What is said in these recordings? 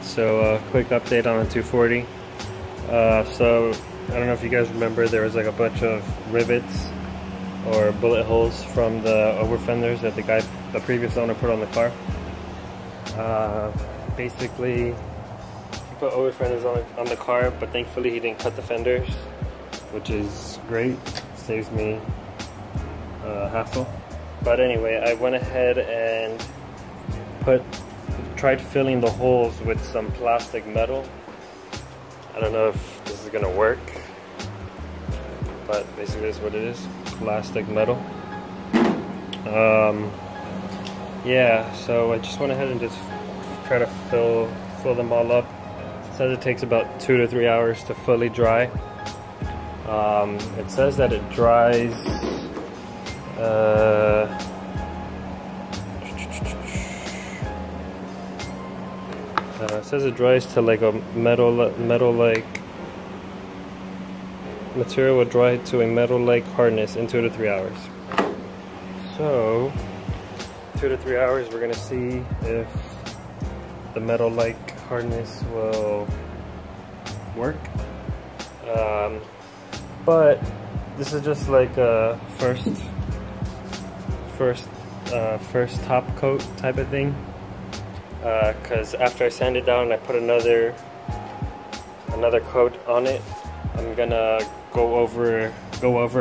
So quick update on the 240. So I don't know if you guys remember, there was like a bunch of rivets or bullet holes from the over fenders that the previous owner put on the car. Basically, he put over fenders on the car, but thankfully he didn't cut the fenders, which is great. Saves me hassle. But anyway, I went ahead and tried filling the holes with some plastic metal. I don't know if this is gonna work, but basically that's what it is, plastic metal. Yeah, so I just went ahead and just try to fill them all up. It says it takes about 2 to 3 hours to fully dry. It says that it dries it says it dries to like a metal-like material will dry to a metal-like hardness in 2 to 3 hours. So 2 to 3 hours, we're gonna see if the metal-like hardness will work. But this is just like a first top coat type of thing. Because after I sand it down, I put another coat on it. I'm gonna go over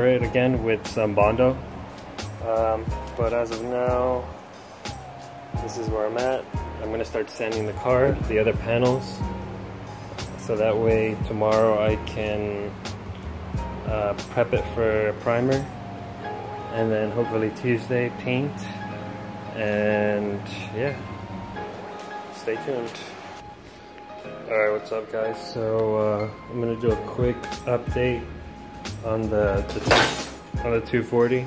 it again with some bondo. But as of now, this is where I'm at. I'm gonna start sanding the car, the other panels, so that way tomorrow I can prep it for a primer, and then hopefully Tuesday paint, and yeah. Stay tuned. Alright, what's up guys? So I'm gonna do a quick update on the 240.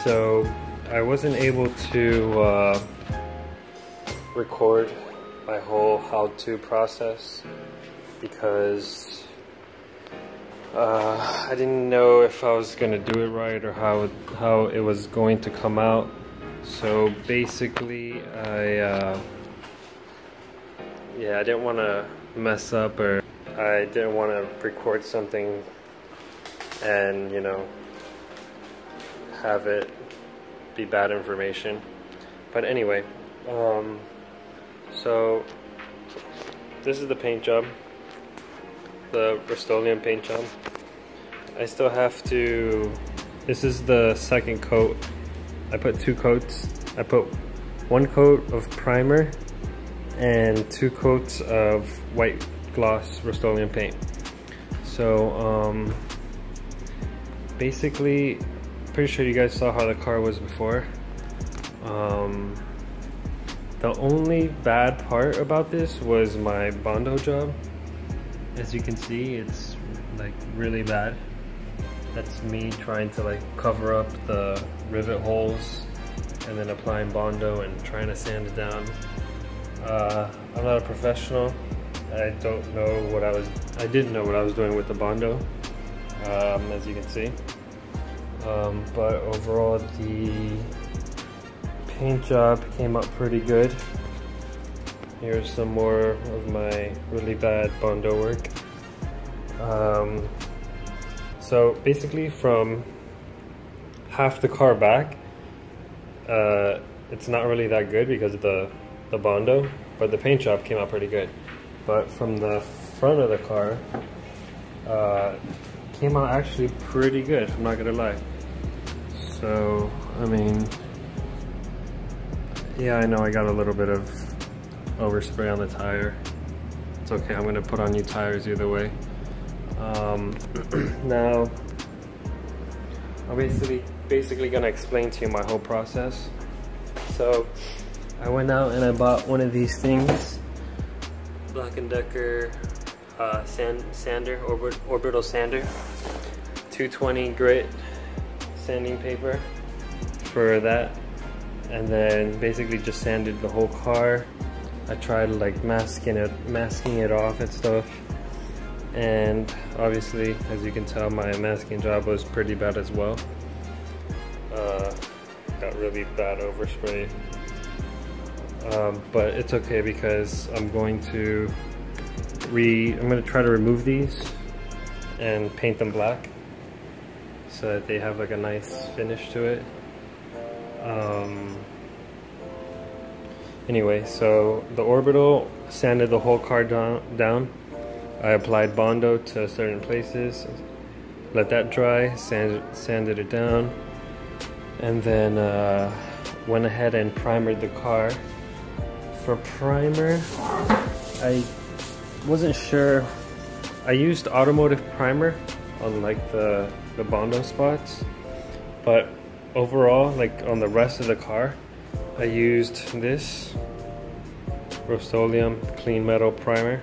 So I wasn't able to record my whole how-to process because I didn't know if I was gonna do it right or how it was going to come out. So basically I didn't want to mess up, or I didn't want to record something and, you know, have it be bad information. But anyway, so this is the paint job, the rustoleum paint job. I still have to, this is the second coat. I put 2 coats. I put 1 coat of primer and 2 coats of white gloss Rustoleum paint. So basically, pretty sure you guys saw how the car was before. The only bad part about this was my bondo job. As you can see, it's like really bad. That's me trying to like cover up the rivet holes and then applying bondo and trying to sand it down. I'm not a professional. I didn't know what I was doing with the bondo, as you can see. But overall, the paint job came out pretty good. Here's some more of my really bad bondo work. So basically, from half the car back, it's not really that good because of the bondo, but the paint job came out pretty good. But from the front of the car, came out actually pretty good, I'm not gonna lie. So, I mean, yeah, I know I got a little bit of overspray on the tire. It's okay, I'm gonna put on new tires either way. Now, I'm basically gonna explain to you my whole process. So, I went out and I bought one of these things, Black & Decker sander, orbital sander, 220 grit sanding paper for that, and then basically just sanded the whole car. I tried like masking it off and stuff, and obviously, as you can tell, my masking job was pretty bad as well. Got really bad overspray. but it's okay because I'm going to try to remove these and paint them black so that they have like a nice finish to it. Anyway, so the orbital, sanded the whole car down. I applied bondo to certain places, let that dry, sanded it down, and then went ahead and primered the car. For primer, I wasn't sure. I used automotive primer on like the bondo spots, but overall, like on the rest of the car, I used this rustoleum clean metal primer,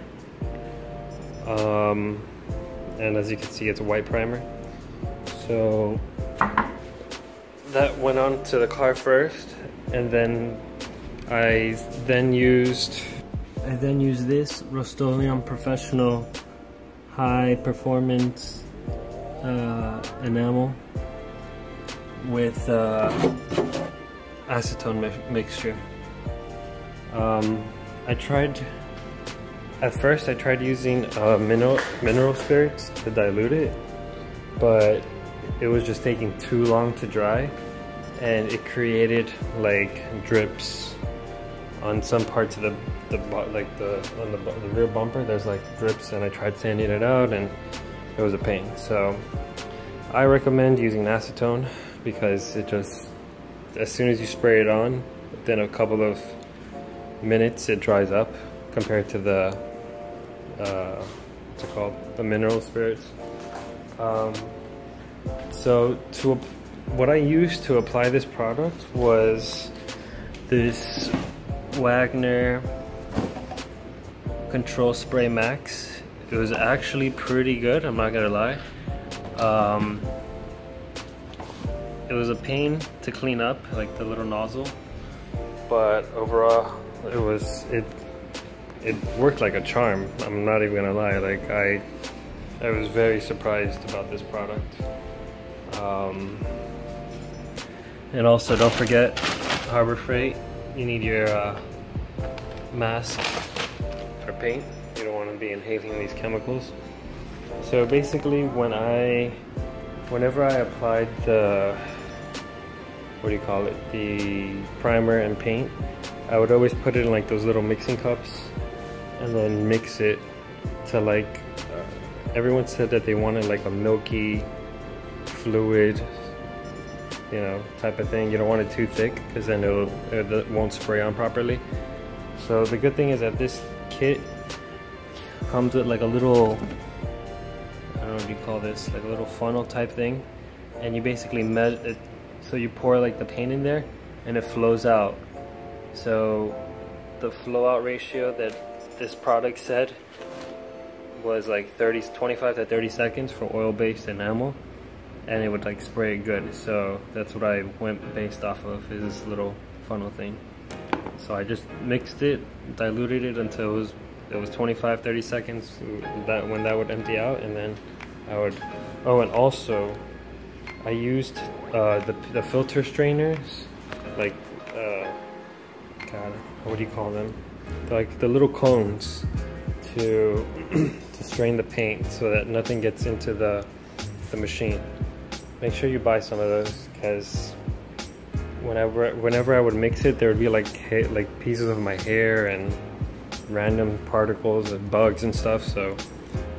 and as you can see, it's a white primer. So that went on to the car first, and then I used this rustoleum professional high performance enamel with acetone mixture. At first I tried using mineral spirits to dilute it, but it was just taking too long to dry, and it created like drips on some parts of the rear bumper. There's like drips, and I tried sanding it out and it was a pain. So I recommend using acetone because it just, as soon as you spray it on, within a couple of minutes it dries up compared to the what's it called, the mineral spirits. So what I used to apply this product was this Wagner Control Spray Max. It was actually pretty good, I'm not gonna lie. It was a pain to clean up, like the little nozzle, but overall it worked like a charm. I'm not even gonna lie. Like I was very surprised about this product. And also, don't forget Harbor Freight. You need your mask for paint. You don't want to be inhaling these chemicals. So basically, whenever I applied the, what do you call it, the primer and paint, I would always put it in like those little mixing cups and then mix it to like, everyone said that they wanted like a milky fluid, you know, type of thing. You don't want it too thick because then it won't spray on properly. So the good thing is that this kit comes with like a little, I don't know what you call this, like a little funnel type thing, and you basically measure it. So you pour like the paint in there and it flows out. So the flow out ratio that this product said was like 25 to 30 seconds for oil-based enamel, and it would like spray good. So that's what I went based off of, is this little funnel thing. So I just mixed it, diluted it until it was 25-30 seconds, when that would empty out, and then I would, oh, and also I used the filter strainers, like God, what do you call them? They're like the little cones to strain the paint so that nothing gets into the machine. Make sure you buy some of those, because whenever I would mix it, there would be like pieces of my hair and random particles and bugs and stuff. So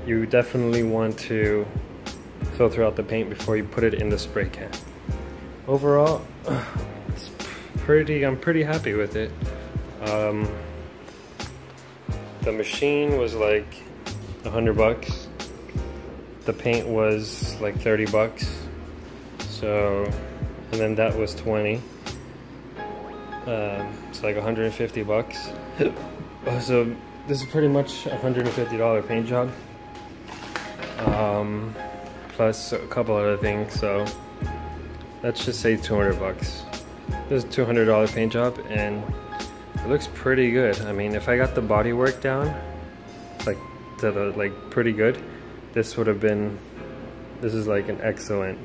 you definitely want to filter out the paint before you put it in the spray can. Overall, I'm pretty happy with it. The machine was like $100. The paint was like $30. So, and then that was 20. It's like $150. So this is pretty much $150 paint job. Plus a couple other things. So let's just say $200. This is a $200 paint job, and it looks pretty good. I mean, if I got the bodywork down, like to the pretty good, this would have been. This is like an excellent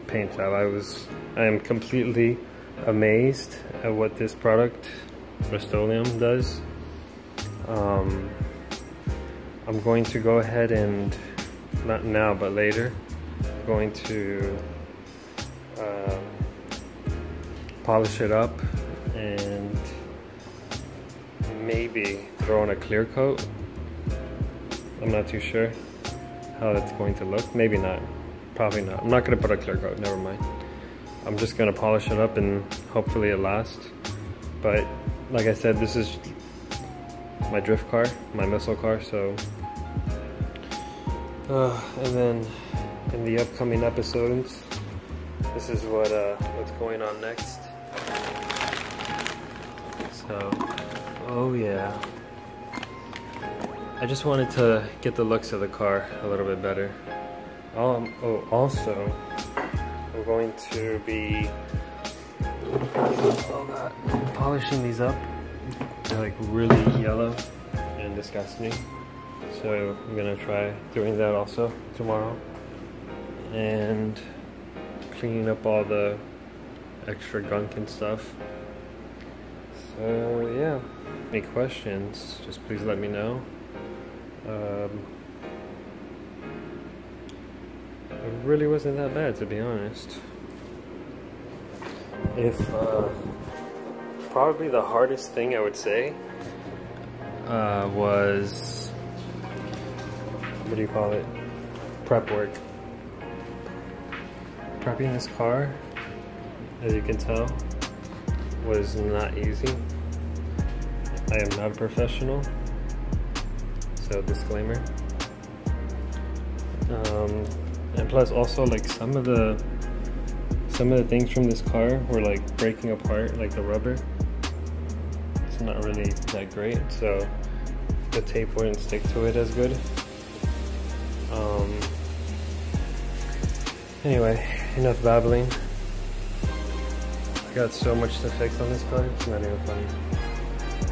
paint job. I am completely amazed at what this product Rustoleum does. I'm going to go ahead and, not now but later, I'm going to polish it up and maybe throw on a clear coat. I'm not too sure how that's going to look. Maybe not. Probably not. I'm not going to put a clear coat. Never mind. I'm just going to polish it up and hopefully it lasts. But like I said, this is my drift car, my muscle car. So, and then in the upcoming episodes, this is what's going on next. So, oh yeah. I just wanted to get the looks of the car a little bit better. Oh, also, I'm going to be polishing these up. They're like really yellow and disgusting. So I'm gonna try doing that also tomorrow. And cleaning up all the extra gunk and stuff. So yeah, any questions, just please let me know. It really wasn't that bad, to be honest. Probably the hardest thing I would say was, what do you call it? Prep work. Prepping this car, as you can tell, was not easy. I am not a professional, so disclaimer. And plus also, like, some of the things from this car were like breaking apart, like the rubber. It's not really that great, so the tape wouldn't stick to it as good. Anyway, enough babbling. I got so much to fix on this car, it's not even funny.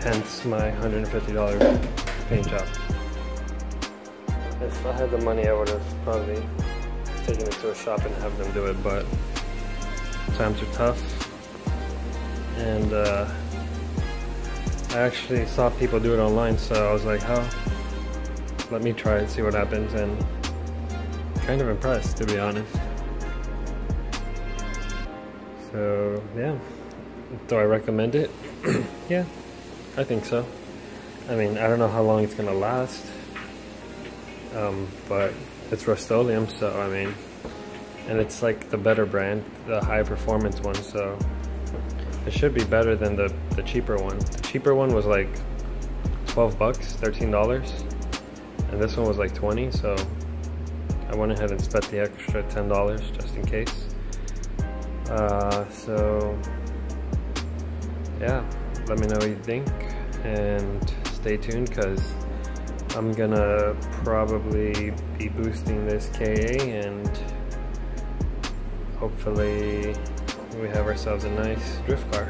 Hence my $150 paint job. If I had the money, I would have probably taken it to a shop and have them do it, but times are tough. And I actually saw people do it online, so I was like, let me try it, see what happens, and kind of impressed, to be honest. So yeah, do I recommend it? Yeah, I think so. I mean, I don't know how long it's gonna last, but it's Rustoleum, so I mean, and it's like the better brand, the high performance one, so it should be better than the cheaper one. The cheaper one was like 12 bucks, $13, and this one was like 20, so I went ahead and spent the extra $10 just in case. So yeah, let me know what you think and stay tuned, because I'm gonna probably be boosting this KA and hopefully we have ourselves a nice drift car.